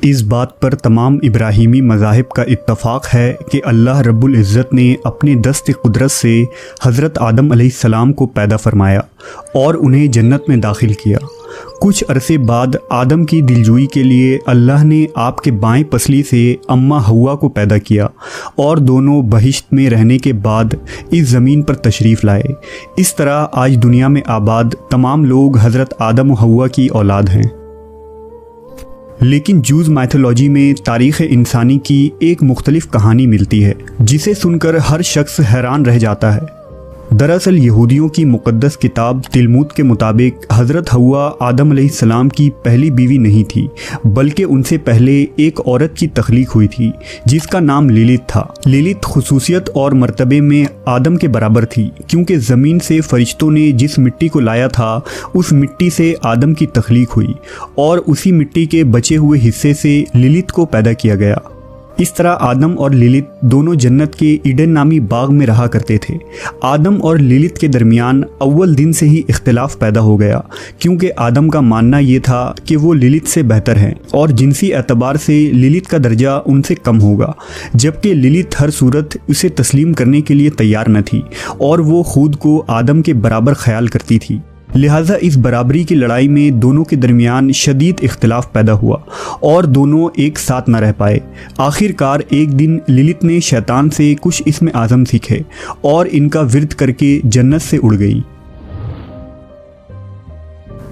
इस बात पर तमाम इब्राहीमी मज़ाहिब का इत्तफ़ाक़ है कि अल्लाह रब्बुल इज़्ज़त ने अपने दस्त कुदरत से हज़रत आदम अलैहिस्सलाम को पैदा फरमाया और उन्हें जन्नत में दाखिल किया। कुछ अरसे बाद आदम की दिलजोई के लिए अल्लाह ने आपके बाएं पसली से अम्मा हव्वा को पैदा किया और दोनों बहिश्त में रहने के बाद इस ज़मीन पर तशरीफ़ लाए। इस तरह आज दुनिया में आबाद तमाम लोग हज़रत आदम और हव्वा की औलाद हैं। लेकिन जूज़ माइथोलॉजी में तारीख़ इंसानी की एक मुख्तलिफ कहानी मिलती है जिसे सुनकर हर शख्स हैरान रह जाता है। दरअसल यहूदियों की मुक़द्दस किताब तिलमुद के मुताबिक हज़रत हव्वा आदम अलैहिस्सलाम की पहली बीवी नहीं थी, बल्कि उनसे पहले एक औरत की तख्लीक हुई थी जिसका नाम लिलित था। लिलित खुसूसियत और मर्तबे में आदम के बराबर थी, क्योंकि ज़मीन से फरिश्तों ने जिस मिट्टी को लाया था उस मिट्टी से आदम की तख्लीक हुई और उसी मिट्टी के बचे हुए हिस्से से लिलित को पैदा किया गया। इस तरह आदम और लिलित दोनों जन्नत के ईडन नामी बाग में रहा करते थे। आदम और लिलित के दरमियान अव्वल दिन से ही इख्तिलाफ पैदा हो गया, क्योंकि आदम का मानना ये था कि वो लिलित से बेहतर हैं और जिनसी एतबार से लिलित का दर्जा उनसे कम होगा, जबकि लिलित हर सूरत उसे तस्लीम करने के लिए तैयार न थी और वो खुद को आदम के बराबर ख्याल करती थी। लिहाजा इस बराबरी की लड़ाई में दोनों के दरमियान शदीद इख्तिलाफ पैदा हुआ और दोनों एक साथ न रह पाए। आखिरकार एक दिन लिलित ने शैतान से कुछ इस्म आज़म सीखे और इनका विर्द करके जन्नत से उड़ गई।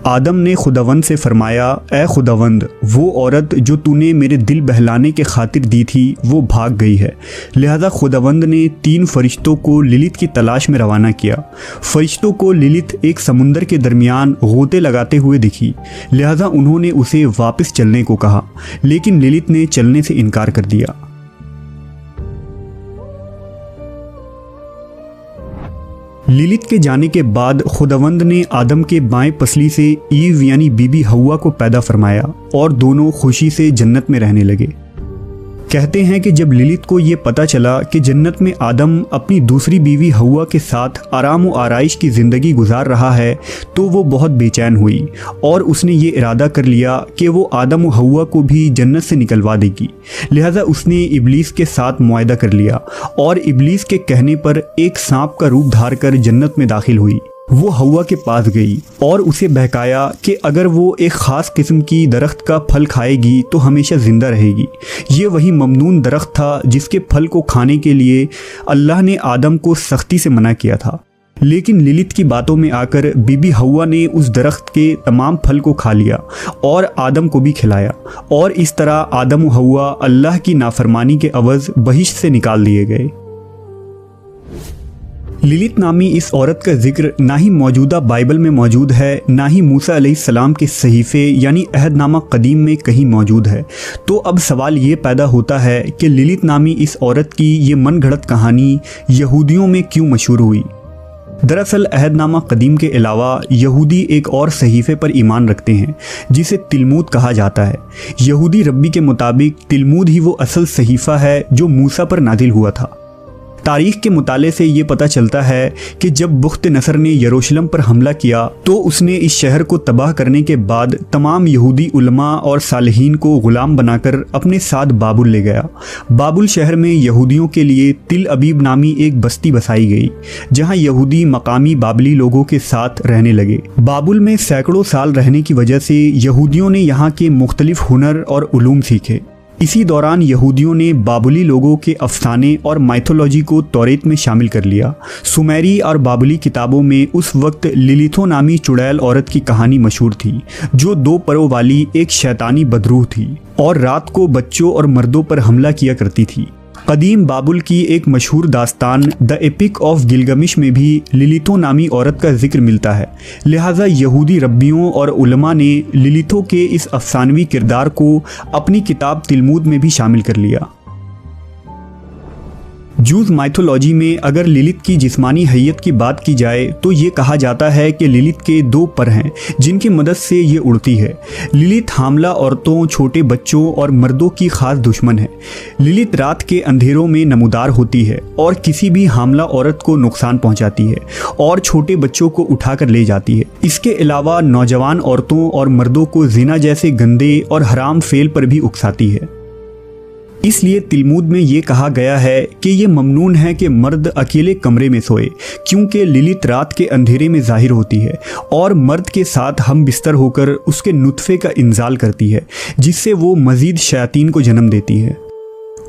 आदम ने खुदावंद से फरमाया, ए खुदावंद, वो औरत जो तूने मेरे दिल बहलाने के खातिर दी थी वो भाग गई है। लिहाजा खुदावंद ने 3 फरिश्तों को लिलित की तलाश में रवाना किया। फरिश्तों को लिलित एक समुंदर के दरमियान गोते लगाते हुए दिखी, लिहाजा उन्होंने उसे वापस चलने को कहा, लेकिन लिलित ने चलने से इनकार कर दिया। लिलित के जाने के बाद खुदावंद ने आदम के बाएं पसली से ईव यानी बीबी हव्वा को पैदा फरमाया और दोनों खुशी से जन्नत में रहने लगे। कहते हैं कि जब लिलित को ये पता चला कि जन्नत में आदम अपनी दूसरी बीवी हव्वा के साथ आराम व आराइश की ज़िंदगी गुजार रहा है तो वो बहुत बेचैन हुई और उसने ये इरादा कर लिया कि वो आदम व हव्वा को भी जन्नत से निकलवा देगी। लिहाजा उसने इब्लीस के साथ मुआहदा कर लिया और इब्लीस के कहने पर एक सांप का रूप धार कर जन्नत में दाखिल हुई। वो हव्वा के पास गई और उसे बहकाया कि अगर वो एक ख़ास किस्म की दरख्त का फल खाएगी तो हमेशा ज़िंदा रहेगी। ये वही ममनून दरख्त था जिसके फल को खाने के लिए अल्लाह ने आदम को सख्ती से मना किया था। लेकिन लिलित की बातों में आकर बीबी हव्वा ने उस दरख्त के तमाम फल को खा लिया और आदम को भी खिलाया और इस तरह आदम व हव्वा अल्लाह की नाफरमानी के अवज़ बहिश्त से निकाल दिए गए। लिलित नामी इस औरत का जिक्र ना ही मौजूदा बाइबल में मौजूद है, ना ही मूसा अलैहिस्सलाम के सहीफ़े यानी अहदनामा कदीम में कहीं मौजूद है। तो अब सवाल ये पैदा होता है कि लिलित नामी इस औरत की ये मनगढ़ंत कहानी यहूदियों में क्यों मशहूर हुई। दरअसल अहदनामा कदीम के अलावा यहूदी एक और सहीफ़े पर ईमान रखते हैं जिसे तिलमुद कहा जाता है। यहूदी रब्बी के मुताबिक तिलमुद ही वो असल सहीफ़ा है जो मूसा पर नाजिल हुआ था। तारीख़ के मुताले से ये पता चलता है कि जब बुख्त नसर ने यरूशलेम पर हमला किया तो उसने इस शहर को तबाह करने के बाद तमाम यहूदी उलमा और सालिहीन को ग़ुलाम बनाकर अपने साथ बाबुल ले गया। बाबुल शहर में यहूदियों के लिए तिल अबीब नामी एक बस्ती बसाई गई, जहाँ यहूदी मकामी बाबली लोगों के साथ रहने लगे। बाबुल में सैकड़ों साल रहने की वजह से यहूदियों ने यहाँ के मुख्तलिफ हुनर और उलूम सीखे। इसी दौरान यहूदियों ने बाबुली लोगों के अफसाने और माइथोलॉजी को तौरेत में शामिल कर लिया। सुमेरी और बाबुली किताबों में उस वक्त लिलिथो नामी चुड़ैल औरत की कहानी मशहूर थी, जो 2 परों वाली एक शैतानी बदरूह थी और रात को बच्चों और मर्दों पर हमला किया करती थी। कदीम बाबुल की एक मशहूर दास्तान द एपिक ऑफ गिलगमिश में भी लिलिथो नामी औरत का जिक्र मिलता है। लिहाजा यहूदी रब्बियों और उलमा ने लिलिथो के इस अफसानवी किरदार को अपनी किताब तिलमुद में भी शामिल कर लिया। जूस माइथोलॉजी में अगर लिलित की जिस्मानी हैयत की बात की जाए तो ये कहा जाता है कि लिलित के 2 पर हैं जिनकी मदद से ये उड़ती है। लिलित हामला औरतों, छोटे बच्चों और मर्दों की खास दुश्मन है। लिलित रात के अंधेरों में नमूदार होती है और किसी भी हामला औरत को नुकसान पहुंचाती है और छोटे बच्चों को उठाकर ले जाती है। इसके अलावा नौजवान औरतों और मर्दों को जिना जैसे गंदे और हराम फेल पर भी उकसाती है। इसलिए तिलमुद में ये कहा गया है कि ये ममनून है कि मर्द अकेले कमरे में सोए, क्योंकि लिलित रात के अंधेरे में जाहिर होती है और मर्द के साथ हम बिस्तर होकर उसके नुत्फे का इंजाल करती है, जिससे वो मजीद शयातीन को जन्म देती है।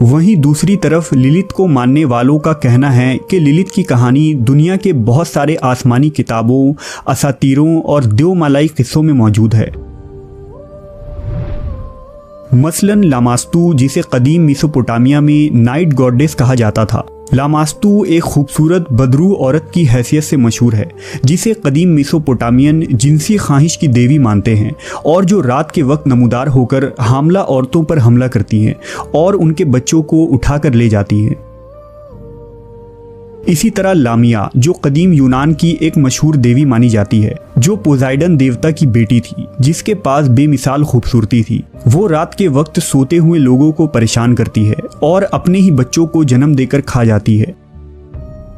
वहीं दूसरी तरफ लिलित को मानने वालों का कहना है कि लिलित की कहानी दुनिया के बहुत सारे आसमानी किताबों, असातीरों और देवमालाई किस्सों में मौजूद है। मसलन लामास्तु, जिसे कदीम मेसोपोटामिया में नाइट गॉडेस कहा जाता था। लामास्तु एक खूबसूरत बदरू औरत की हैसियत से मशहूर है, जिसे कदीम मेसोपोटामियन जिनसी ख्वाहिश की देवी मानते हैं और जो रात के वक्त नमूदार होकर हामला औरतों पर हमला करती हैं और उनके बच्चों को उठाकर ले जाती हैं। इसी तरह लामिया, जो कदीम यूनान की एक मशहूर देवी मानी जाती है, जो पोजाइडन देवता की बेटी थी, जिसके पास बेमिसाल खूबसूरती थी। वो रात के वक्त सोते हुए लोगों को परेशान करती है और अपने ही बच्चों को जन्म देकर खा जाती है।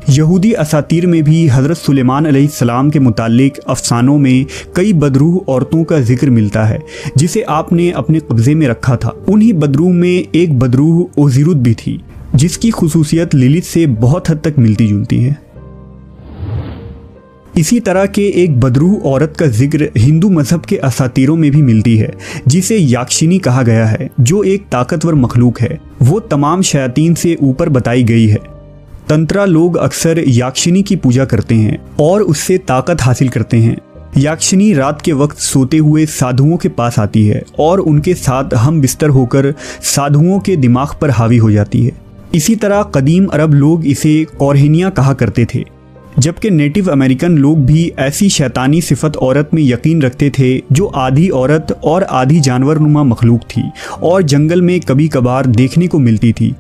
यहूदी असातीर में भी हज़रत सुलेमान अलैहिस्सलाम के मुतालिक अफसानों में कई बदरूह औरतों का जिक्र मिलता है, जिसे आपने अपने कब्जे में रखा था। उन्हीं बदरूह में एक बदरूह ओजिरुत भी थी, जिसकी खुसूसियत लिलित से बहुत हद तक मिलती जुलती है। इसी तरह के एक बदरूह औरत का जिक्र हिंदू मजहब के असातीरों में भी मिलती है, जिसे याक्षिनी कहा गया है, जो एक ताकतवर मखलूक है। वो तमाम शयातीन से ऊपर बताई गई है। तंत्रा लोग अक्सर याक्षिनी की पूजा करते हैं और उससे ताकत हासिल करते हैं। याक्षिनी रात के वक्त सोते हुए साधुओं के पास आती है और उनके साथ हम बिस्तर होकर साधुओं के दिमाग पर हावी हो जाती है। इसी तरह कदीम अरब लोग इसे कौरहिनिया कहा करते थे, जबकि नेटिव अमेरिकन लोग भी ऐसी शैतानी सिफत औरत में यकीन रखते थे, जो आधी औरत और आधी जानवर नुमा मखलूक थी और जंगल में कभी कभार देखने को मिलती थी।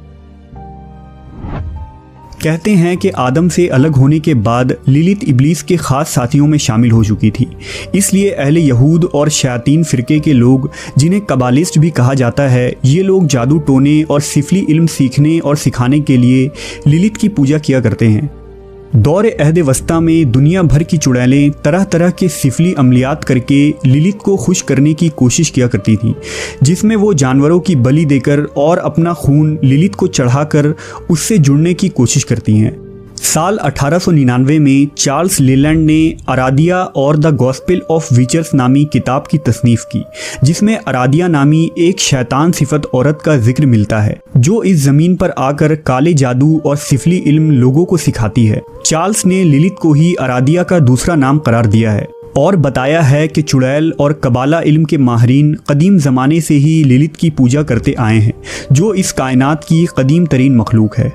कहते हैं कि आदम से अलग होने के बाद लिलित इब्लीस के ख़ास साथियों में शामिल हो चुकी थी। इसलिए अहले यहूद और शयातीन फ़िरके के लोग, जिन्हें कबालिस्ट भी कहा जाता है, ये लोग जादू टोने और सिफली इल्म सीखने और सिखाने के लिए लिलित की पूजा किया करते हैं। दौर अहद वस्ता में दुनिया भर की चुड़ैलें तरह तरह के सिफली अमलियात करके लिलित को खुश करने की कोशिश किया करती थी, जिसमें वो जानवरों की बलि देकर और अपना खून लिलित को चढ़ाकर उससे जुड़ने की कोशिश करती हैं। साल 1899 में चार्ल्स लेलैंड ने अरादिया और द गॉस्पेल ऑफ विचर्स नामी किताब की तसनीफ़ की, जिसमें अरादिया नामी एक शैतान सिफत औरत का जिक्र मिलता है, जो इस ज़मीन पर आकर काले जादू और सिफली इल्म लोगों को सिखाती है। चार्ल्स ने लिलित को ही अरादिया का दूसरा नाम करार दिया है और बताया है कि चुड़ैल और कबाला इल्म के माहिरीन कदीम ज़माने से ही लिलित की पूजा करते आए हैं, जो इस कायनात की कदीम तरीन मखलूक है।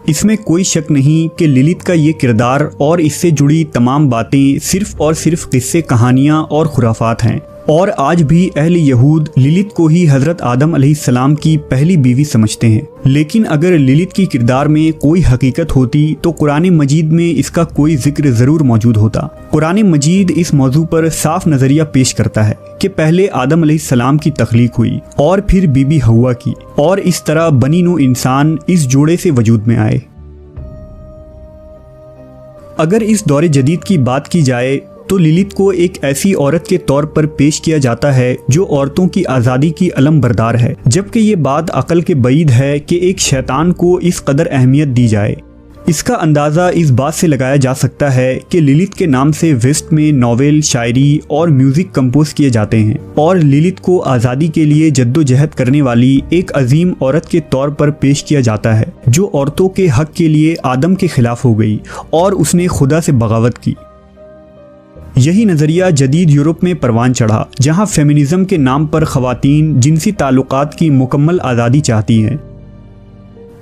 इसमें कोई शक नहीं कि लिलित का ये किरदार और इससे जुड़ी तमाम बातें सिर्फ और सिर्फ किस्से, कहानियाँ और खुराफात हैं, और आज भी अहले यहूद लिलित को ही हज़रत आदम अलैहिस्सलाम की पहली बीवी समझते हैं। लेकिन अगर लिलित की किरदार में कोई हकीकत होती तो कुरान मजीद में इसका कोई जिक्र ज़रूर मौजूद होता। कुरान मजीद इस मौजू पर साफ नज़रिया पेश करता है कि पहले आदम अलैहिस्सलाम की तख्लीक हुई और फिर बीबी हव्वा की, और इस तरह बनी नू इंसान इस जोड़े से वजूद में आए। अगर इस दौरे जदीद की बात की जाए तो लिलित को एक ऐसी औरत के तौर पर पेश किया जाता है जो औरतों की आज़ादी की अलम बरदार है, जबकि ये बात अकल के बईद है कि एक शैतान को इस कदर अहमियत दी जाए। इसका अंदाज़ा इस बात से लगाया जा सकता है कि लिलित के नाम से वेस्ट में नॉवेल, शायरी और म्यूज़िक कंपोज किए जाते हैं, और लिलित को आज़ादी के लिए जद्दोजहद करने वाली एक अजीम औरत के तौर पर पेश किया जाता है, जो औरतों के हक के लिए आदम के खिलाफ हो गई और उसने खुदा से बगावत की। यही नज़रिया जदीद यूरोप में परवान चढ़ा, जहाँ फेमिनिज़म के नाम पर ख़वातीन जिनसी ताल्लुकात की मुकम्मल आज़ादी चाहती हैं।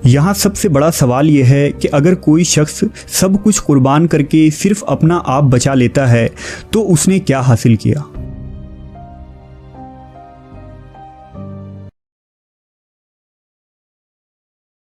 यहाँ सबसे बड़ा सवाल यह है कि अगर कोई शख्स सब कुछ कुर्बान करके सिर्फ अपना आप बचा लेता है तो उसने क्या हासिल किया।